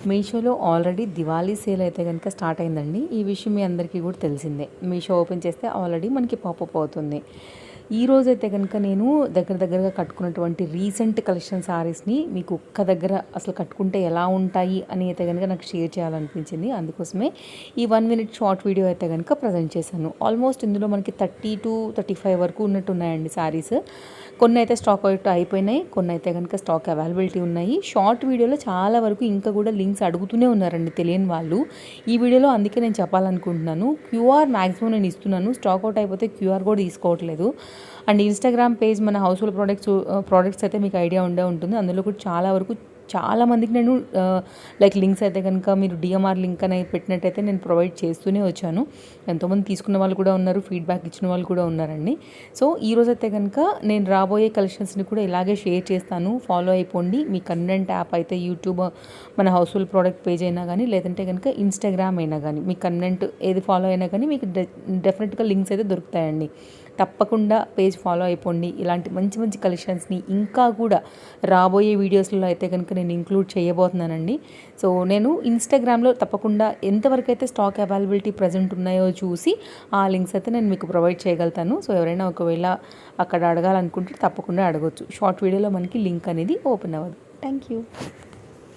మీషోలో already Diwali sale అయితే కనుక స్టార్ట్ అయిందండి. ఈ విషయం మీ అందరికీ కూడా తెలిసిందే. మీషో ఓపెన్ చేస్తే ఆల్రెడీ మనకి పాపప్ అవుతుంది. ఈ రోజైతే కనుక నేను దగ్గరగా కట్టుకున్నటువంటి రీసెంట్ కలెక్షన్ శారీస్ని మీకు ఒక్క దగ్గర అసలు కట్టుకుంటే ఎలా ఉంటాయి అని అయితే కనుక నాకు షేర్ చేయాలనిపించింది. అందుకోసమే ఈ 1 మినిట్ షార్ట్ వీడియో అయితే కనుక ప్రజెంట్ చేశాను. ఆల్మోస్ట్ ఇందులో మనకి 30 to 35 వరకు ఉన్నట్టు ఉన్నాయండి శారీస్. కొన్ని అయితే స్టాక్ అవుట్ అయిపోయినాయి, కొన్ని అయితే కనుక స్టాక్ అవైలబిలిటీ ఉన్నాయి. షార్ట్ వీడియోలో చాలా వరకు ఇంకా కూడా లింక్స్ అడుగుతూనే ఉన్నారండి తెలియని వాళ్ళు. ఈ వీడియోలో అందుకే నేను చెప్పాలనుకుంటున్నాను, క్యూఆర్ మ్యాక్సిమం నేను ఇస్తున్నాను. స్టాక్ అవుట్ అయిపోతే క్యూఆర్ కూడా తీసుకోవట్లేదు. అండ్ ఇన్స్టాగ్రామ్ పేజ్ మన హౌస్ హోల్డ్ ప్రోడక్ట్స్ అయితే మీకు ఐడియా ఉంటుంది. అందులో కూడా చాలా వరకు చాలా మందికి నేను లైక్ లింక్స్ అయితే కనుక మీరు డిఎంఆర్ లింక్ అని పెట్టినట్టయితే నేను ప్రొవైడ్ చేస్తూనే వచ్చాను. ఎంతోమంది తీసుకున్న వాళ్ళు కూడా ఉన్నారు, ఫీడ్బ్యాక్ ఇచ్చిన వాళ్ళు కూడా ఉన్నారండి. సో ఈరోజు అయితే కనుక నేను రాబోయే కలెక్షన్స్ని కూడా ఇలాగే షేర్ చేస్తాను. ఫాలో అయిపోండి. మీ కన్వెంట్ యాప్ అయితే యూట్యూబ్ మన హౌస్ హోల్డ్ ప్రోడక్ట్ పేజ్ అయినా కానీ, లేదంటే కనుక ఇన్స్టాగ్రామ్ అయినా కానీ, మీ కన్వెంట్ ఏది ఫాలో అయినా కానీ మీకు డెఫినెట్గా లింక్స్ అయితే దొరుకుతాయండి. తప్పకుండా పేజ్ ఫాలో అయిపోండి. ఇలాంటి మంచి మంచి కలెక్షన్స్ని ఇంకా కూడా రాబోయే వీడియోస్లో అయితే కనుక నేను ఇంక్లూడ్ చేయబోతున్నానండి. సో నేను ఇన్స్టాగ్రామ్లో తప్పకుండా ఎంతవరకు అయితే స్టాక్ అవైలబిలిటీ ప్రజెంట్ ఉన్నాయో చూసి ఆ లింక్స్ అయితే నేను మీకు ప్రొవైడ్ చేయగలుగుతాను. సో ఎవరైనా ఒకవేళ అక్కడ అడగాలనుకుంటే తప్పకుండా అడగొచ్చు. షార్ట్ వీడియోలో మనకి లింక్ అనేది ఓపెన్ అవ్వదు. Thank you.